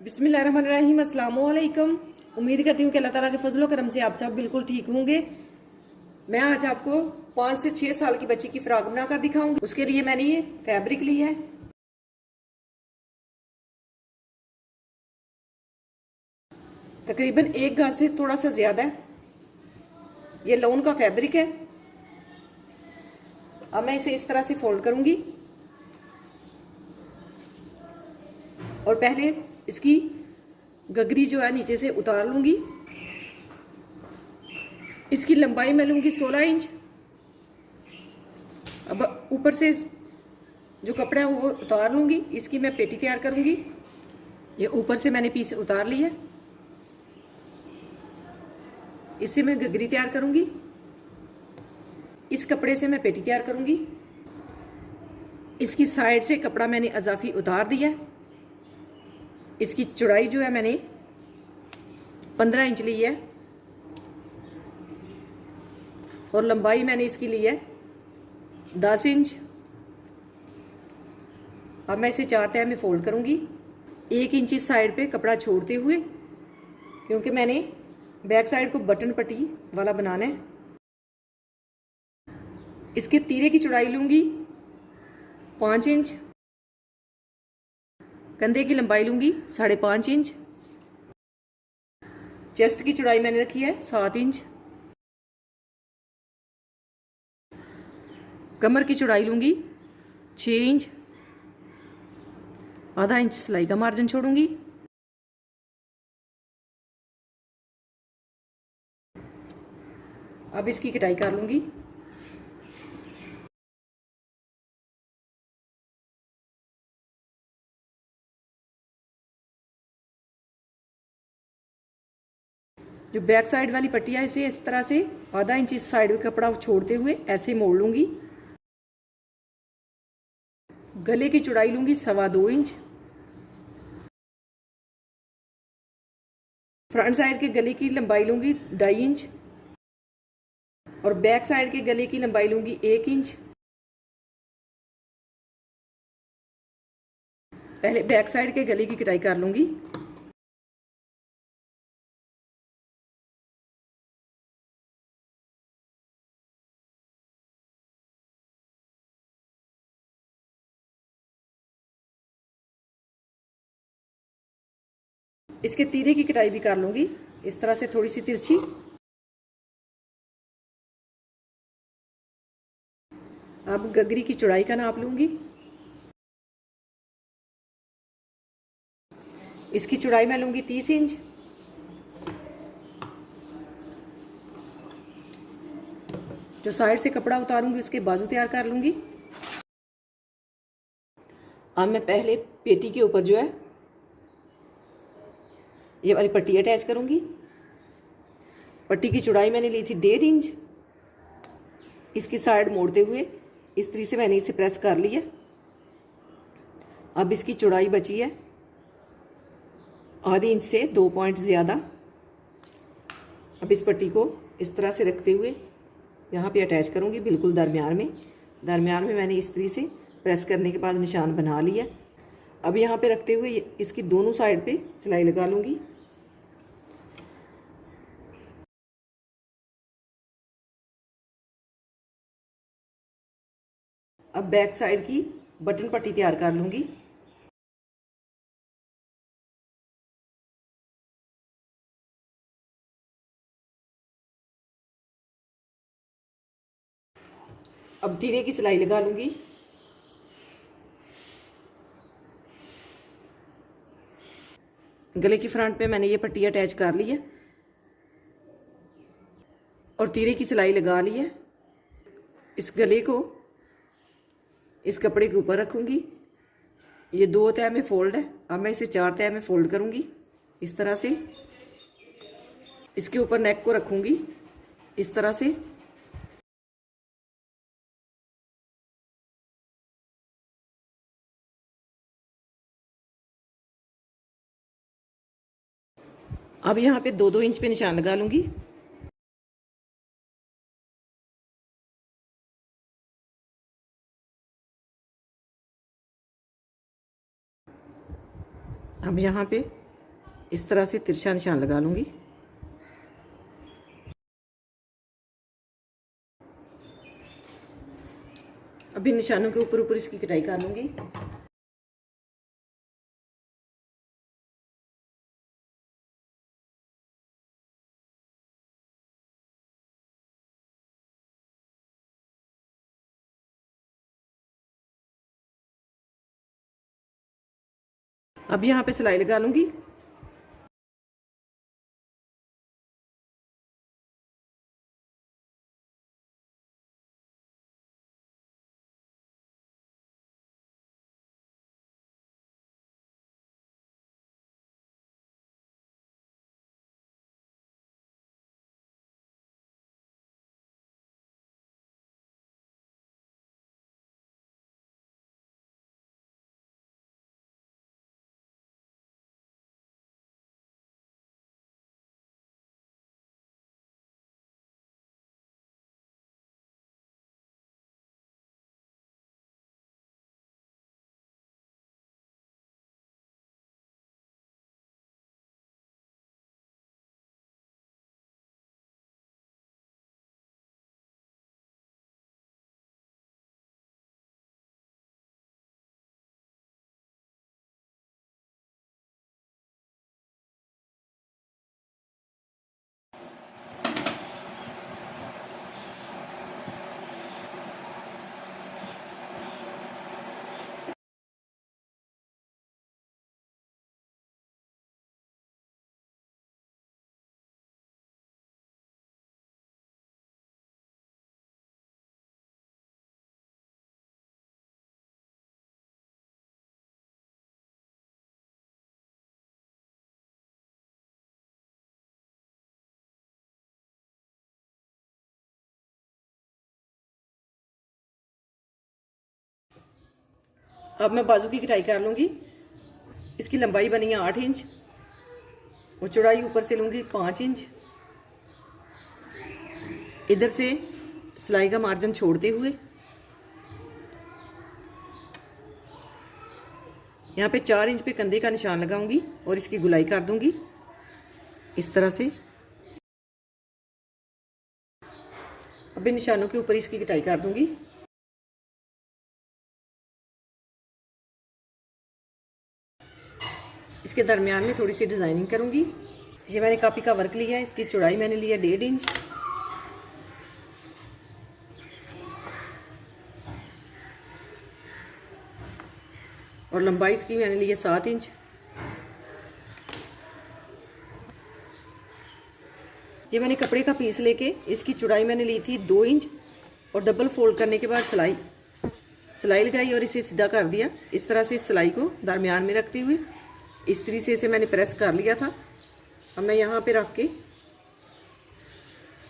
बिस्मिल्लाहिर्रहमानिर्रहीम, अस्सलाम वालेकुम। उम्मीद करती हूँ कि अल्लाह ताला के फजलो करम से आप सब बिल्कुल ठीक होंगे। मैं आज आपको 5 से 6 साल की बच्ची की फ्रॉक बनाकर दिखाऊंगी। उसके लिए मैंने ये फैब्रिक ली है, तकरीबन 1 गज से थोड़ा सा ज्यादा है। ये लोन का फैब्रिक है। अब मैं इसे इस तरह से फोल्ड करूंगी और पहले इसकी गगरी जो है नीचे से उतार लूंगी। इसकी लंबाई मैं लूंगी 16 इंच। अब ऊपर से जो कपड़ा है वो उतार लूंगी। इसकी मैं पेटी तैयार करूंगी। ये ऊपर से मैंने पीस उतार ली है। इससे मैं गगरी तैयार करूंगी। इस कपड़े से मैं पेटी तैयार करूंगी। इसकी साइड से कपड़ा मैंने अजाफी उतार दिया है। इसकी चौड़ाई जो है मैंने 15 इंच ली है और लंबाई मैंने इसकी ली है 10 इंच। अब मैं इसे 4 तह में फोल्ड करूंगी, 1 इंच इस साइड पे कपड़ा छोड़ते हुए, क्योंकि मैंने बैक साइड को बटन पट्टी वाला बनाना है। इसके तीरे की चौड़ाई लूंगी 5 इंच। कंधे की लंबाई लूंगी 5.5 इंच। चेस्ट की चौड़ाई मैंने रखी है 7 इंच। कमर की चौड़ाई लूंगी 6 इंच। आधा इंच सिलाई का मार्जिन छोड़ूंगी। अब इसकी कटाई कर लूंगी। जो बैक साइड वाली पट्टी है इसे इस तरह से आधा इंच इस साइड में कपड़ा छोड़ते हुए ऐसे मोड़ लूंगी। गले की चौड़ाई लूंगी 2.25 इंच। फ्रंट साइड के गले की लंबाई लूंगी 2.5 इंच और बैक साइड के गले की लंबाई लूंगी 1 इंच। पहले बैक साइड के गले की कटाई कर लूंगी। इसके तीरे की कटाई भी कर लूंगी इस तरह से, थोड़ी सी तिरछी। अब गगरी की चौड़ाई का नाप लूंगी। इसकी चौड़ाई मैं लूंगी 30 इंच। जो साइड से कपड़ा उतारूंगी उसके बाजू तैयार कर लूंगी। अब मैं पहले पेटी के ऊपर जो है ये वाली पट्टी अटैच करूंगी। पट्टी की चौड़ाई मैंने ली थी 1.5 इंच। इसकी साइड मोड़ते हुए इस तरीके से मैंने इसे प्रेस कर लिया। अब इसकी चौड़ाई बची है आधी इंच से 2 पॉइंट ज़्यादा। अब इस पट्टी को इस तरह से रखते हुए यहाँ पे अटैच करूँगी, बिल्कुल दरमियान में। दरमियान में मैंने इस तरीके से प्रेस करने के बाद निशान बना लिया। अब यहाँ पे रखते हुए इसकी दोनों साइड पे सिलाई लगा लूँगी। अब बैक साइड की बटन पट्टी तैयार कर लूँगी। अब धीरे की सिलाई लगा लूँगी। गले की फ्रंट पे मैंने ये पट्टी अटैच कर ली है और तीरे की सिलाई लगा ली है। इस गले को इस कपड़े के ऊपर रखूँगी। ये 2 तह में फोल्ड है। अब मैं इसे 4 तह में फोल्ड करूँगी इस तरह से। इसके ऊपर नेक को रखूँगी इस तरह से। अब यहाँ पे 2-2 इंच पे निशान लगा लूँगी। अब यहाँ पे इस तरह से तिरछा निशान लगा लूँगी। अभी निशानों के ऊपर ऊपर इसकी कटाई कर लूँगी। अब यहाँ पे सिलाई लगा लूँगी। अब मैं बाजू की कटाई कर लूँगी। इसकी लंबाई बनी है 8 इंच और चौड़ाई ऊपर से लूँगी 5 इंच। इधर से सिलाई का मार्जिन छोड़ते हुए यहाँ पे 4 इंच पे कंधे का निशान लगाऊंगी और इसकी गुलाई कर दूंगी इस तरह से। अब इन निशानों के ऊपर इसकी कटाई कर दूंगी। इसके दरमियान में थोड़ी सी डिज़ाइनिंग करूंगी। ये मैंने कापी का वर्क लिया है। इसकी चौड़ाई मैंने लिया 1.5 इंच और लंबाई इसकी मैंने ली है 7 इंच। ये मैंने कपड़े का पीस लेके इसकी चौड़ाई मैंने ली थी 2 इंच और डबल फोल्ड करने के बाद सिलाई लगाई और इसे सीधा कर दिया। इस तरह से सिलाई को दरमियान में रखते हुए इस तरीके से इसे मैंने प्रेस कर लिया था। अब मैं यहाँ पे रख के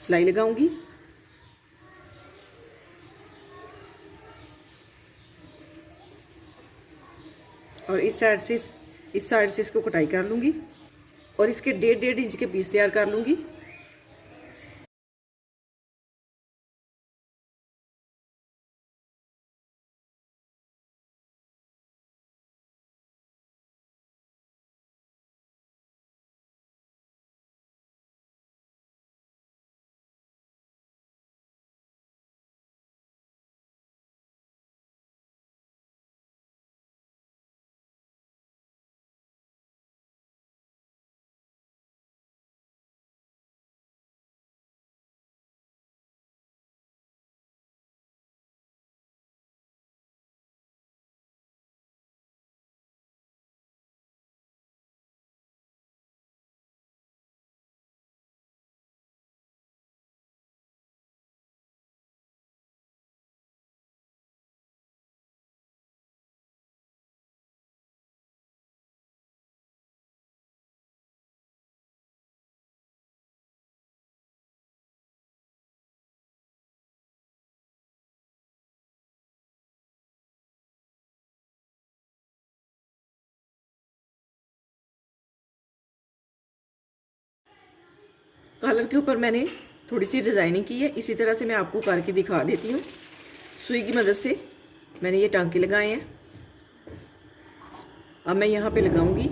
सिलाई लगाऊंगी। और इस साइड से इसको कटाई कर लूँगी और इसके 1.5 इंच के पीस तैयार कर लूँगी। कॉलर के ऊपर मैंने थोड़ी सी डिज़ाइनिंग की है। इसी तरह से मैं आपको करके दिखा देती हूँ। सुई की मदद से मैंने ये टांके लगाए हैं। अब मैं यहाँ पे लगाऊंगी।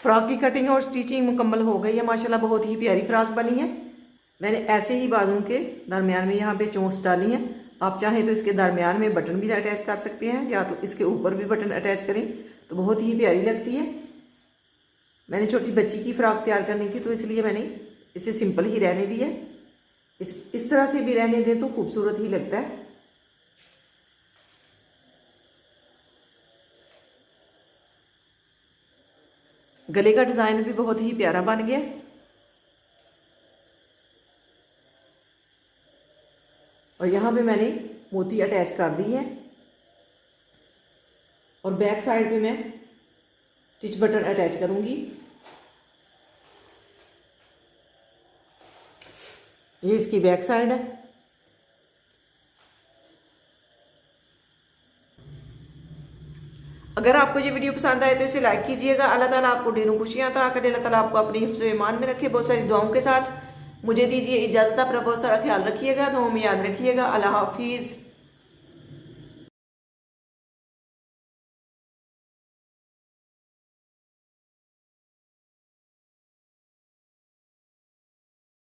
फ्रॉक की कटिंग और स्टिचिंग मुकम्मल हो गई है माशाल्लाह, बहुत ही प्यारी फ्रॉक बनी है। मैंने ऐसे ही बाजू के दरमियान में यहाँ पे चोंच डाली है। आप चाहें तो इसके दरमियान में बटन भी अटैच कर सकते हैं या तो इसके ऊपर भी बटन अटैच करें तो बहुत ही प्यारी लगती है। मैंने छोटी बच्ची की फ्रॉक तैयार करनी थी तो इसलिए मैंने इसे सिंपल ही रहने दी है। इस तरह से भी रहने दें तो खूबसूरत ही लगता है। गले का डिज़ाइन भी बहुत ही प्यारा बन गया और यहाँ पे मैंने मोती अटैच कर दी है और बैक साइड पे मैं स्टिच बटन अटैच करूँगी। ये इसकी बैक साइड है। अगर आपको ये वीडियो पसंद आए तो इसे लाइक कीजिएगा। अल्लाह ताला आपको ढेरों खुशियां अता करे। अल्लाह ताला आपको अपनी हिफ्ज़ व ईमान में रखे। बहुत सारी दुआओं के साथ मुझे दीजिए इजाज़त। अपना बहुत सारा ख्याल रखिएगा, दुआओं में याद रखिएगा। अल्लाह हाफिज़।